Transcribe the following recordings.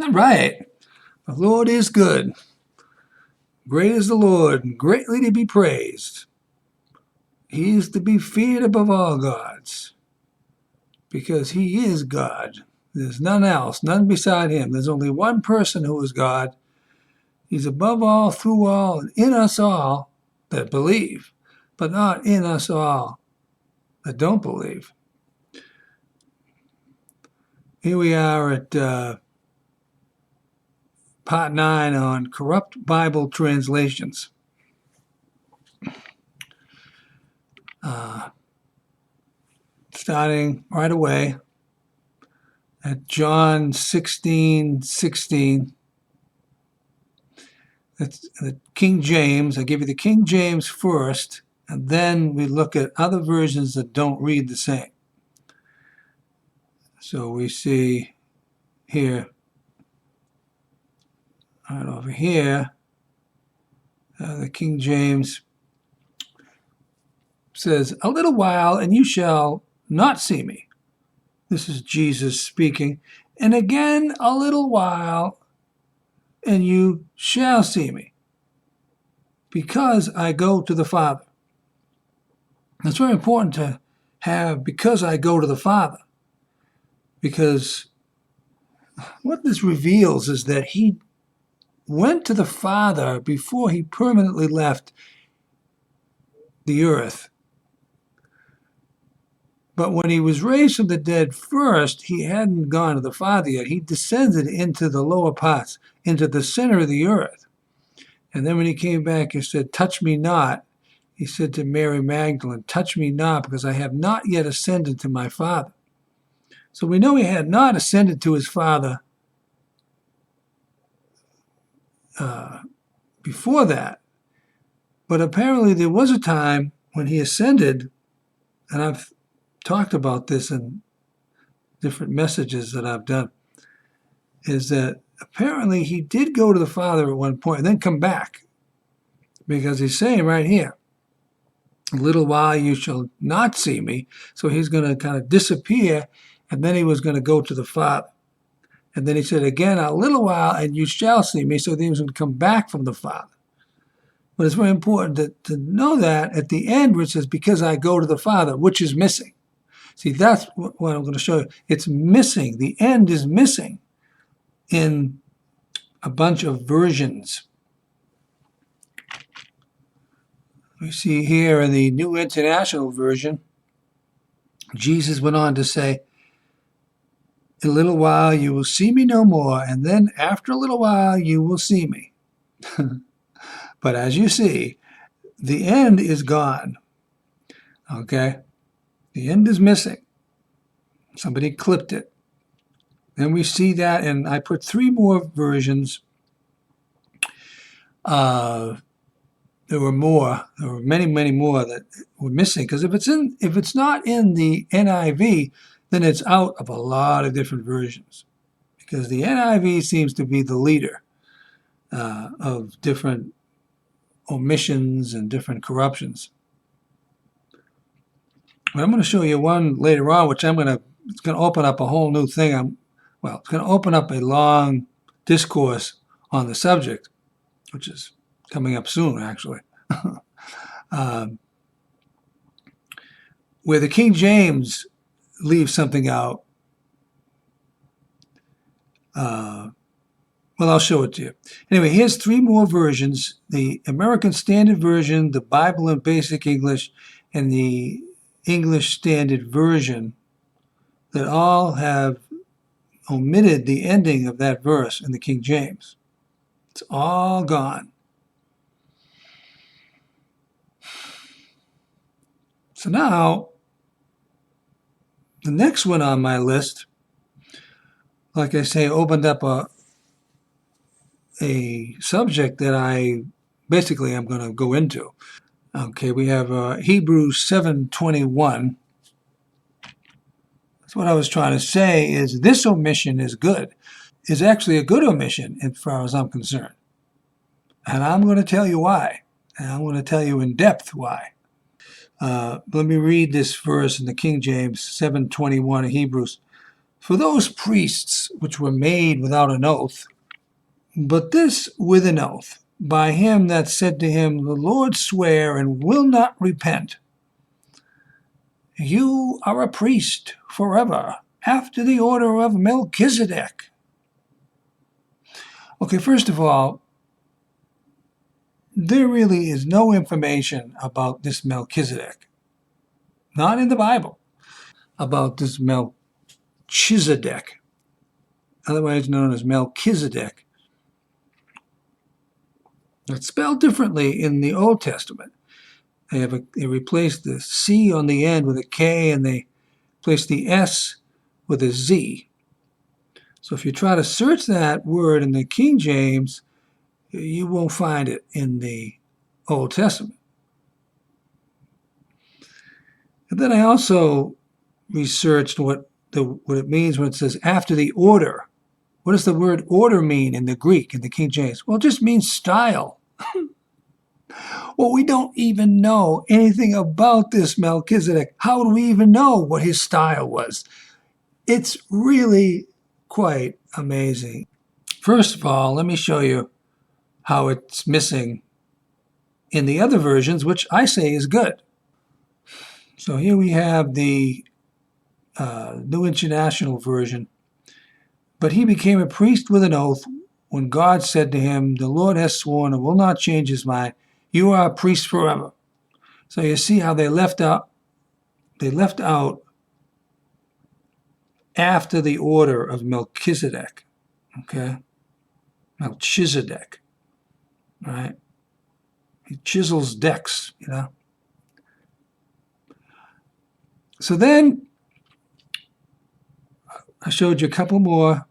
All right. The Lord is good. Great is the Lord, and greatly to be praised. He is to be feared above all gods, because he is God. There's none else, none beside him. There's only one person who is God. He's above all, through all, and in us all that believe, but not in us all that don't believe. Here we are at part 9 on corrupt Bible translations. Starting right away at John 16:16. That's the King James. I give you the King James first, and then we look at other versions that don't read the same. So we see here, right over here, the King James says, "A little while, and you shall not see me." This is Jesus speaking. "And again, a little while, and you shall see me, because I go to the Father." It's very important to have "because I go to the Father," because what this reveals is that he went to the Father before he permanently left the earth. But when he was raised from the dead first, he hadn't gone to the Father yet. He descended into the lower parts, into the center of the earth. And then when he came back, he said, "Touch me not." He said to Mary Magdalene, "Touch me not, because I have not yet ascended to my Father." So we know he had not ascended to his Father before that. But apparently there was a time when he ascended, and I've talked about this in different messages that I've done, is that apparently he did go to the Father at one point and then come back, because he's saying right here, "A little while you shall not see me." So he's going to kind of disappear, and then he was going to go to the Father. And then he said, "Again, a little while, and you shall see me." So then he was going to come back from the Father. But it's very important to know that at the end, where it says, "Because I go to the Father," which is missing. See, that's what I'm going to show you. It's missing. The end is missing in a bunch of versions. We see here in the New International Version, Jesus went on to say, "In a little while you will see me no more, and then after a little while you will see me." But as you see, the end is gone. Okay? The end is missing. Somebody clipped it. Then we see that, and I put 3 more versions. There were more. There were many, many more that were missing. Because if it's not in the NIV, then it's out of a lot of different versions. Because the NIV seems to be the leader of different omissions and different corruptions. But I'm going to show you one later on, which it's going to open up a whole new thing. It's going to open up a long discourse on the subject, which is coming up soon, actually. Where the King James leaves something out. I'll show it to you. Anyway, here's 3 more versions: the American Standard Version, the Bible in Basic English, and the English Standard Version, that all have omitted the ending of that verse in the King James. It's all gone. So now, the next one on my list, like I say, opened up a subject that I'm going to go into. Okay, we have Hebrews 7:21. That's what I was trying to say, is this omission is good. It's actually a good omission as far as I'm concerned. And I'm going to tell you why. And I'm going to tell you in depth why. Let me read this verse in the King James 7:21 of Hebrews. "For those priests which were made without an oath, but this with an oath, by him that said to him, The Lord swear and will not repent. You are a priest forever, after the order of Melchizedek. Okay, first of all, there really is no information about this Melchizedek, not in the Bible, about this Melchizedek, otherwise known as Melchizedek. It's spelled differently in the Old Testament. They replaced the C on the end with a K, and they replaced the S with a Z. So if you try to search that word in the King James, you won't find it in the Old Testament. And then I also researched what it means when it says after the order. What does the word order mean in the Greek, in the King James? Well, it just means style. Well, we don't even know anything about this Melchizedek. How do we even know what his style was? It's really quite amazing. First of all, let me show you how it's missing in the other versions, which I say is good. So here we have the New International Version. But he became a priest with an oath when God said to him, The Lord has sworn and will not change his mind. You are a priest forever. So you see how they left out after the order of Melchizedek. Okay? Melchizedek. Right? He chisels decks, you know. So then I showed you a couple more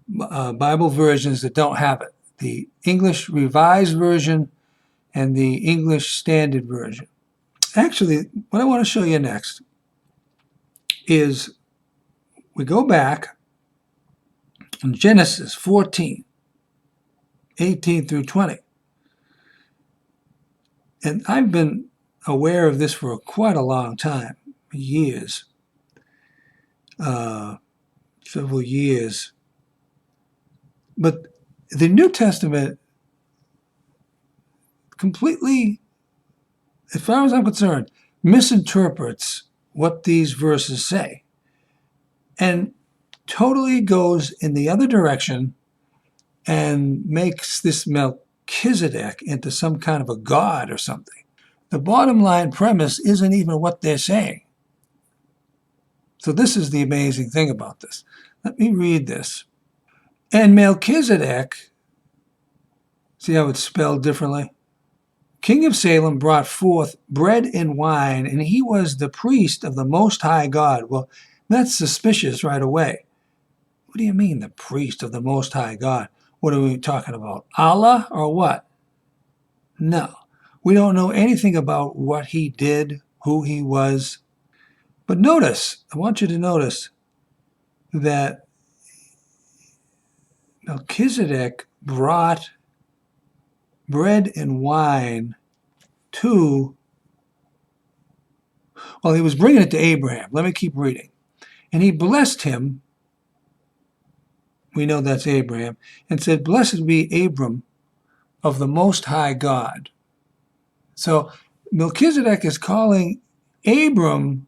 Bible versions that don't have it. The English Revised Version and the English Standard Version. Actually, what I want to show you next is we go back in Genesis 14, 18 through 20. And I've been aware of this for quite a long time, years, several years. But the New Testament completely, as far as I'm concerned, misinterprets what these verses say and totally goes in the other direction and makes this Melchizedek into some kind of a god or something. The bottom line premise isn't even what they're saying. So this is the amazing thing about this. Let me read this. And Melchizedek, see how it's spelled differently? King of Salem brought forth bread and wine, and he was the priest of the Most High God. Well, that's suspicious right away. What do you mean, the priest of the Most High God? What are we talking about? Allah or what? No. We don't know anything about what he did, who he was. But notice, I want you to notice that Melchizedek brought bread and wine to, well, he was bringing it to Abraham. Let me keep reading. And he blessed him, we know that's Abraham, and said, Blessed be Abram of the Most High God. So Melchizedek is calling Abram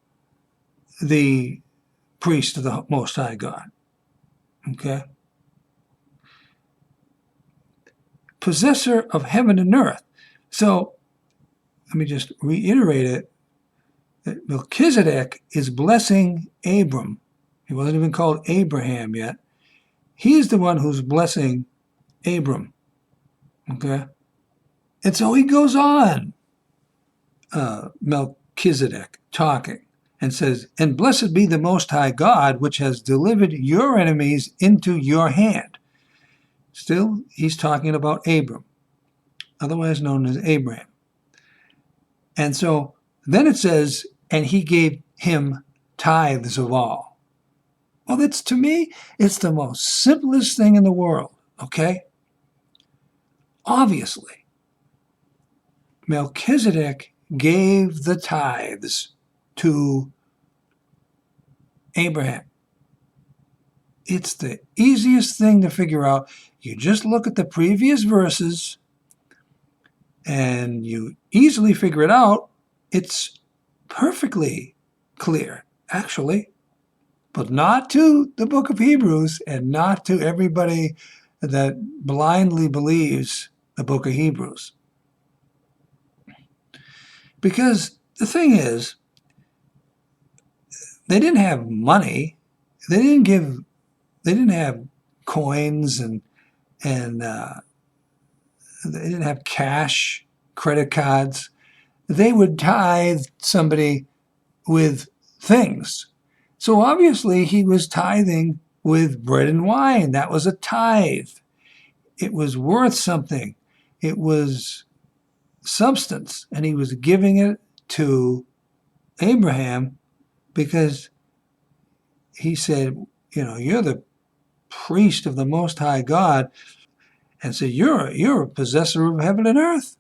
the priest of the Most High God. Okay? Possessor of heaven and earth. So let me just reiterate it. That Melchizedek is blessing Abram. He wasn't even called Abraham yet. He's the one who's blessing Abram. Okay? And so he goes on, Melchizedek, talking, and says, And blessed be the Most High God, which has delivered your enemies into your hand. Still, he's talking about Abram, otherwise known as Abraham. And so then it says, and he gave him tithes of all. Well, that's, to me, it's the most simplest thing in the world, okay? Obviously, Melchizedek gave the tithes to Abraham. It's the easiest thing to figure out. You just look at the previous verses and you easily figure it out. It's perfectly clear, actually, but not to the book of Hebrews and not to everybody that blindly believes the book of Hebrews. Because the thing is, they didn't have money. They didn't have coins and they didn't have cash, credit cards. They would tithe somebody with things. So obviously he was tithing with bread and wine. That was a tithe. It was worth something. It was substance. And he was giving it to Abraham because he said, you're the priest of the Most High God. And so you're a possessor of heaven and earth.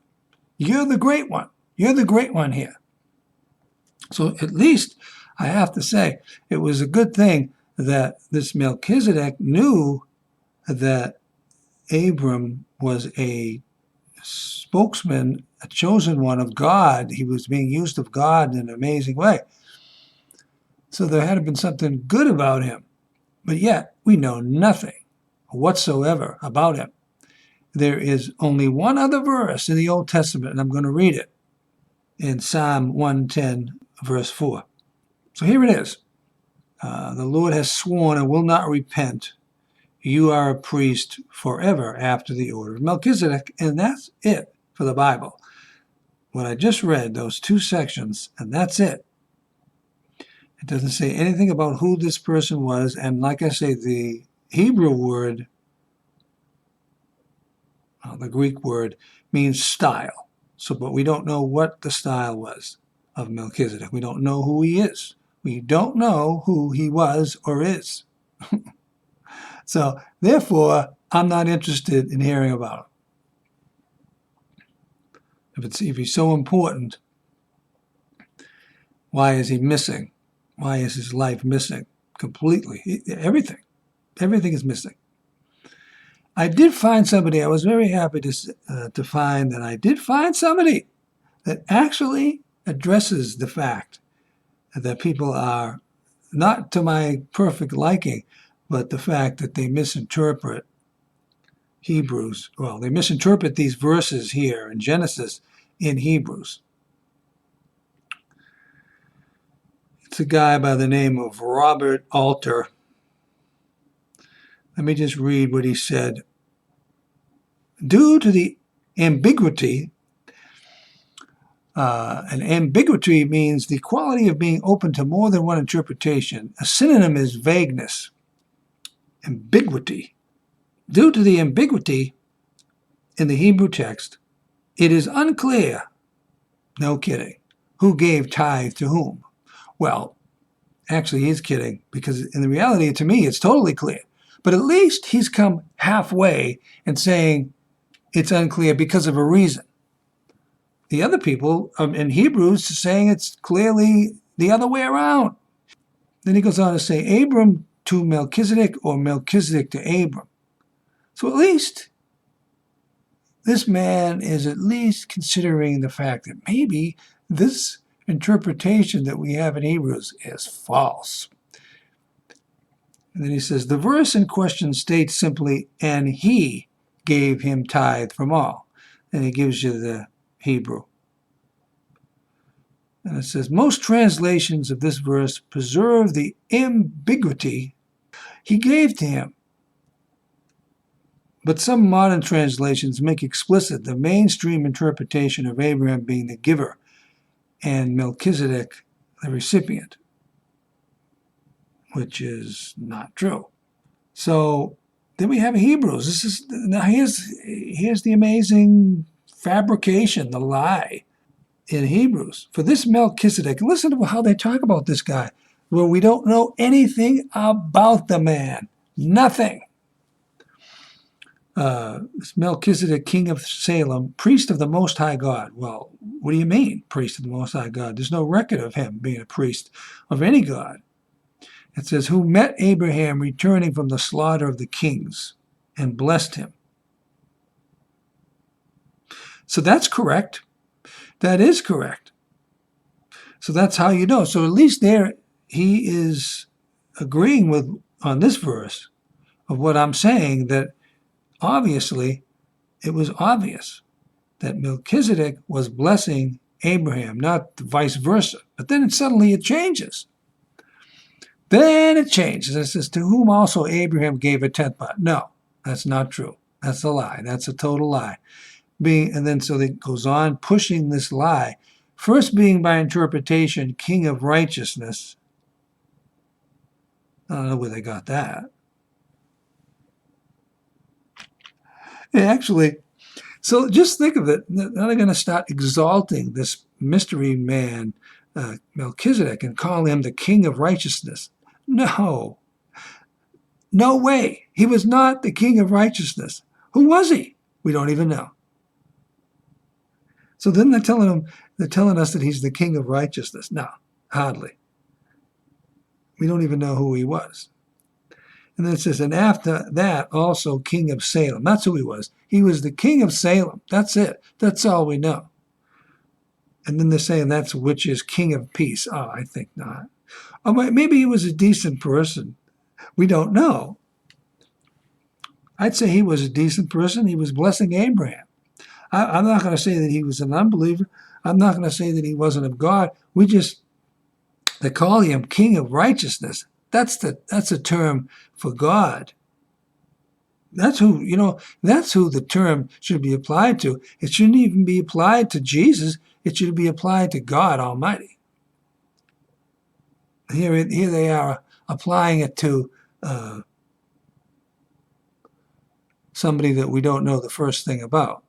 You're the great one. You're the great one here. So at least I have to say it was a good thing that this Melchizedek knew that Abram was a spokesman, a chosen one of God. He was being used of God in an amazing way. So there had been something good about him. But yet we know nothing whatsoever about him. There is only one other verse in the Old Testament, and I'm going to read it in Psalm 110, verse 4. So here it is. The Lord has sworn and will not repent. You are a priest forever after the order of Melchizedek. And that's it for the Bible. What I just read, those two sections, and that's it. It doesn't say anything about who this person was. And like I say, the Hebrew word, the Greek word, means style. So, but we don't know what the style was of Melchizedek. We don't know who he is. We don't know who he was or is. So, therefore, I'm not interested in hearing about him. If he's so important, why is he missing? Why is his life missing completely? Everything is missing. I did find somebody. I was very happy to find that I did find somebody that actually addresses the fact that people are not to my perfect liking, but the fact that they misinterpret Hebrews. Well, they misinterpret these verses here in Genesis in Hebrews. It's a guy by the name of Robert Alter. Let me just read what he said. Due to the ambiguity, and ambiguity means the quality of being open to more than one interpretation. A synonym is vagueness. Ambiguity. Due to the ambiguity in the Hebrew text, it is unclear, no kidding, who gave tithe to whom. Well, actually he's kidding, because in the reality, to me, it's totally clear. But at least he's come halfway in saying it's unclear because of a reason. The other people in Hebrews are saying it's clearly the other way around. Then he goes on to say, Abram to Melchizedek or Melchizedek to Abram. So at least this man is at least considering the fact that maybe this interpretation that we have in Hebrews is false. And then he says, the verse in question states simply, and he gave him tithe from all. And he gives you the Hebrew. And it says, most translations of this verse preserve the ambiguity he gave to him. But some modern translations make explicit the mainstream interpretation of Abraham being the giver and Melchizedek the recipient, which is not true. So then we have Hebrews. Now here's the amazing fabrication, the lie in Hebrews. For this Melchizedek, listen to how they talk about this guy, where we don't know anything about the man. Nothing. This Melchizedek, king of Salem, priest of the Most High God. Well, what do you mean, priest of the Most High God? There's no record of him being a priest of any god. It says, who met Abraham returning from the slaughter of the kings and blessed him. So that's correct. That is correct. So that's how you know. So at least there he is agreeing with, on this verse, of what I'm saying, that obviously it was obvious that Melchizedek was blessing Abraham, not vice versa. But then suddenly it changes. Then it changes. It says, to whom also Abraham gave a tenth part. No, that's not true. That's a lie. That's a total lie. And then so it goes on pushing this lie. First being by interpretation, king of righteousness. I don't know where they got that. Actually, so just think of it. Now they're going to start exalting this mystery man, Melchizedek, and call him the king of righteousness. No. No way. He was not the king of righteousness. Who was he? We don't even know. So then they're telling us that he's the king of righteousness. No, hardly. We don't even know who he was. And then it says, and after that also king of Salem. That's who he was. He was the king of Salem. That's it. That's all we know. And then they're saying that's which is king of peace. Oh, I think not. Oh, maybe he was a decent person. We don't know. I'd say he was a decent person. He was blessing Abraham. I'm not going to say that he was an unbeliever. I'm not going to say that he wasn't of God. They call him king of righteousness. That's a term for God. That's who the term should be applied to. It shouldn't even be applied to Jesus. It should be applied to God Almighty. Here they are applying it to somebody that we don't know the first thing about.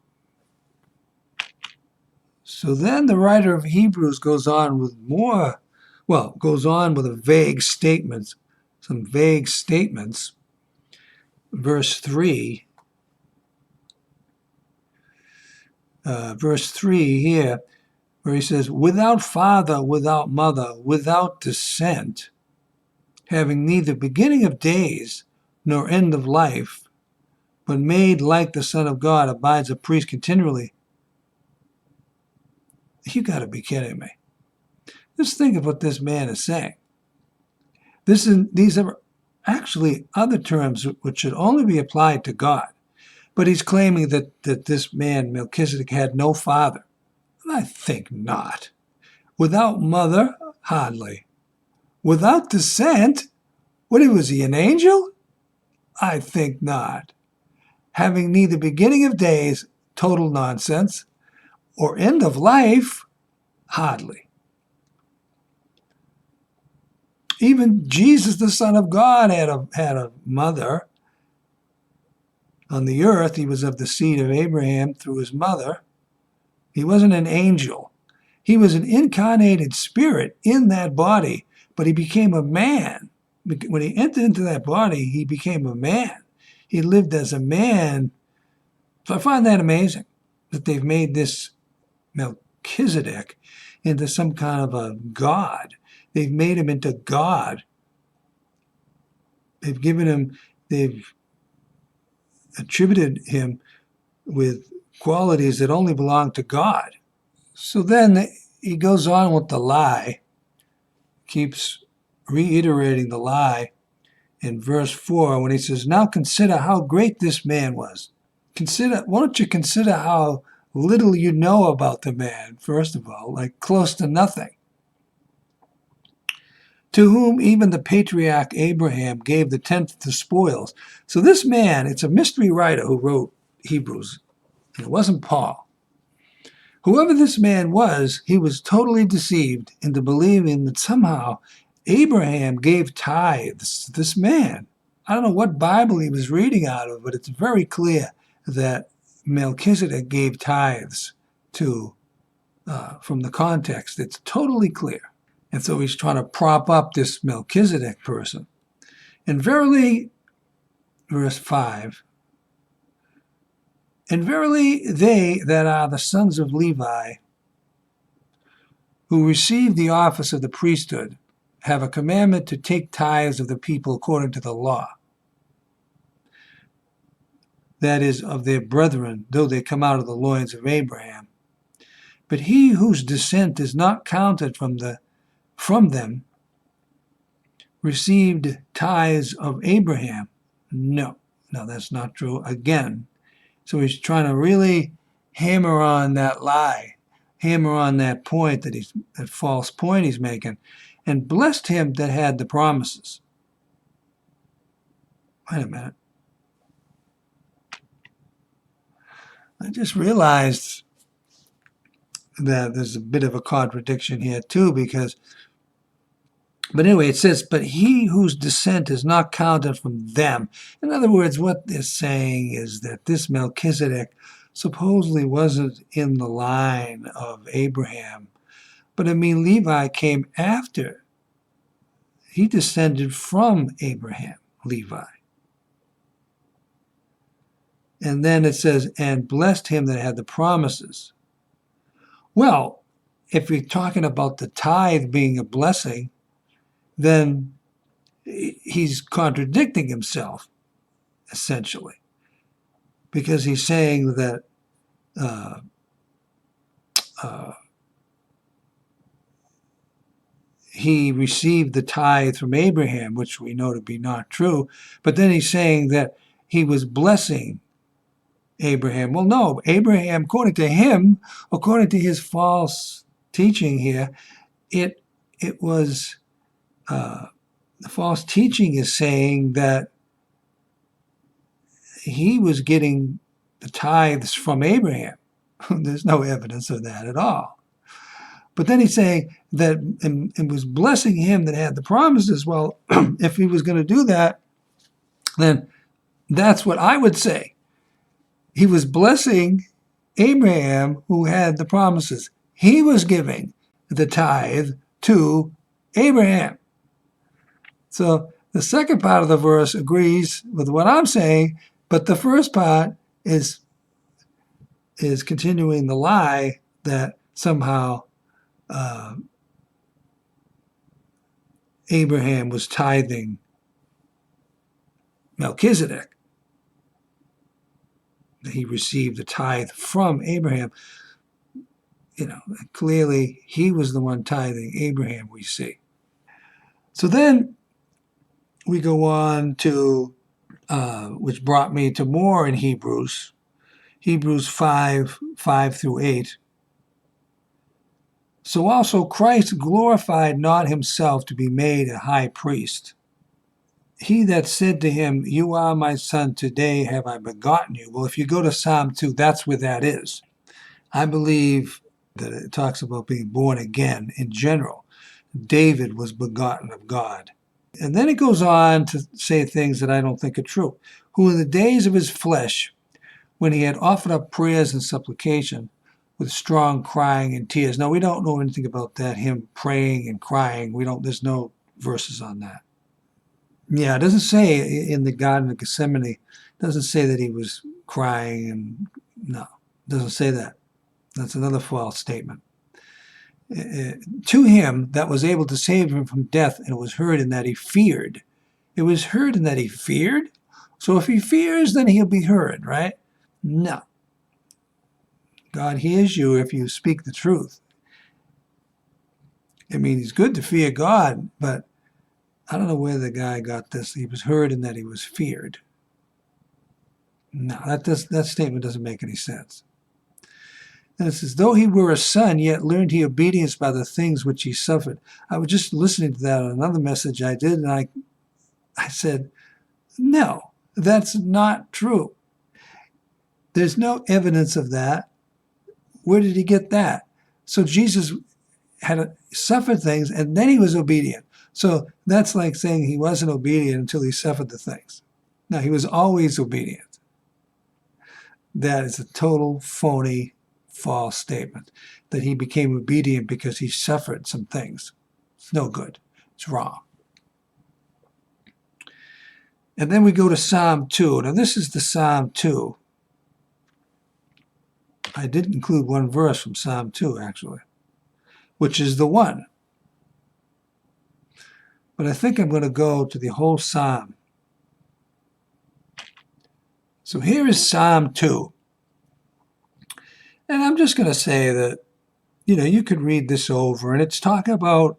So then the writer of Hebrews goes on with a vague statements, some vague statements. Verse 3 here, where he says, without father, without mother, without descent, having neither beginning of days nor end of life, but made like the Son of God, abides a priest continually. You got to be kidding me. Just think of what this man is saying. These are actually other terms which should only be applied to God. But he's claiming that this man, Melchizedek, had no father. I think not. Without mother? Hardly. Without descent? What was he, an angel? I think not. Having neither beginning of days, total nonsense, or end of life? Hardly. Even Jesus, the Son of God, had a mother. On the earth, he was of the seed of Abraham through his mother. He wasn't an angel. He was an incarnated spirit in that body, but he became a man. When he entered into that body, he became a man. He lived as a man. So I find that amazing, that they've made this Melchizedek into some kind of a god. They've made him into God. They've attributed him with qualities that only belong to God. So then he goes on with the lie, keeps reiterating the lie in verse 4 when he says, now consider how great this man was. Why don't you consider how little you know about the man, first of all, like close to nothing. To whom even the patriarch Abraham gave the tenth of the spoils. So this man, it's a mystery writer who wrote Hebrews. It wasn't Paul. Whoever this man was, he was totally deceived into believing that somehow Abraham gave tithes to this man. I don't know what Bible he was reading out of, but it's very clear that Melchizedek gave tithes to, from the context. It's totally clear. And so he's trying to prop up this Melchizedek person. And verily, verse 5, and verily they that are the sons of Levi, who receive the office of the priesthood, have a commandment to take tithes of the people according to the law, that is, of their brethren, though they come out of the loins of Abraham. But he whose descent is not counted from them received tithes of Abraham. No, that's not true. Again, so he's trying to really hammer on that lie, hammer on that point that false point he's making, and blessed him that had the promises. Wait a minute. I just realized that there's a bit of a contradiction here too, but anyway, it says, but he whose descent is not counted from them. In other words, what they're saying is that this Melchizedek supposedly wasn't in the line of Abraham, but Levi came after. He descended from Abraham, Levi. And then it says, and blessed him that had the promises. Well, if we're talking about the tithe being a blessing, then he's contradicting himself, essentially, because he's saying that he received the tithe from Abraham, which we know to be not true, but then he's saying that he was blessing Abraham. Well, no, Abraham, according to him, according to his false teaching here, it was the false teaching is saying that he was getting the tithes from Abraham. There's no evidence of that at all. But then he's saying that and was blessing him that had the promises. Well, if he was going to do that, then that's what I would say. He was blessing Abraham who had the promises. He was giving the tithe to Abraham. So the second part of the verse agrees with what I'm saying, but the first part is continuing the lie that somehow Abraham was tithing Melchizedek. That he received the tithe from Abraham. Clearly he was the one tithing Abraham, we see. So then we go on to, which brought me to more in Hebrews 5 through 8. So also Christ glorified not himself to be made a high priest. He that said to him, you are my son, today have I begotten you. Well, if you go to Psalm 2, that's where that is. I believe that it talks about being born again in general. David was begotten of God. And then it goes on to say things that I don't think are true. Who in the days of his flesh, when he had offered up prayers and supplication with strong crying and tears. Now, we don't know anything about that, him praying and crying. There's no verses on that. Yeah, it doesn't say in the Garden of Gethsemane, it doesn't say that he was crying, and no, it doesn't say that. That's another false statement. To him that was able to save him from death, and it was heard in that he feared. It was heard in that he feared? So if he fears, then he'll be heard, right? No. God hears you if you speak the truth. It's good to fear God, but I don't know where the guy got this. He was heard in that he was feared. No, that statement doesn't make any sense. And it says, though he were a son, yet learned he obedience by the things which he suffered. I was just listening to that on another message I did, and I said, no, that's not true. There's no evidence of that. Where did he get that? So Jesus had suffered things, and then he was obedient. So that's like saying he wasn't obedient until he suffered the things. No, he was always obedient. That is a total phony, false statement, that he became obedient because he suffered some things. It's no good. It's wrong. And then we go to Psalm 2. Now this is the Psalm 2. I did include one verse from Psalm 2, actually, which is the one. but I think I'm going to go to the whole psalm. So here is Psalm 2. And I'm just going to say that, you could read this over, and it's talking about,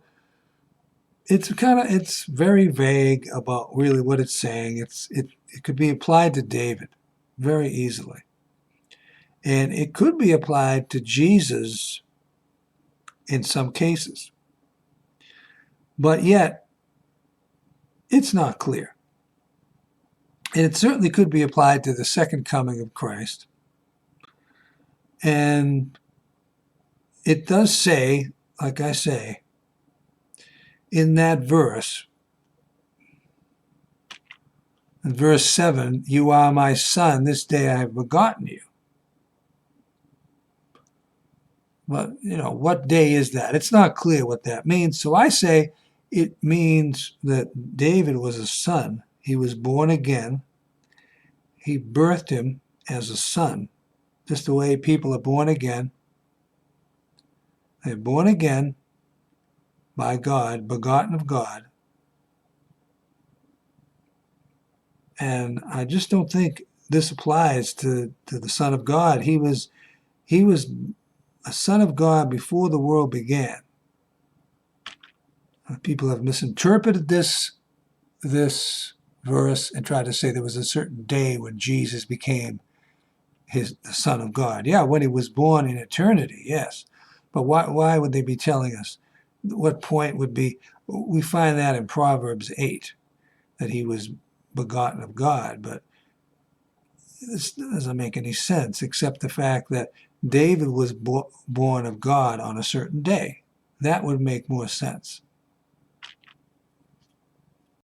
it's very vague about really what it's saying. It could be applied to David very easily. And it could be applied to Jesus in some cases. But yet, it's not clear. And it certainly could be applied to the second coming of Christ. And it does say, like I say, in that verse, in verse 7, "You are my son, this day I have begotten you." But, what day is that? It's not clear what that means. So I say it means that David was a son. He was born again. He birthed him as a son, just the way people are born again. They're born again by God, begotten of God. And I just don't think this applies to the Son of God. He was a son of God before the world began. People have misinterpreted this verse and tried to say there was a certain day when Jesus became the Son of God. Yeah, when he was born in eternity, yes. But why would they be telling us? What point would be? We find that in Proverbs 8, that he was begotten of God, but this doesn't make any sense except the fact that David was born of God on a certain day. That would make more sense.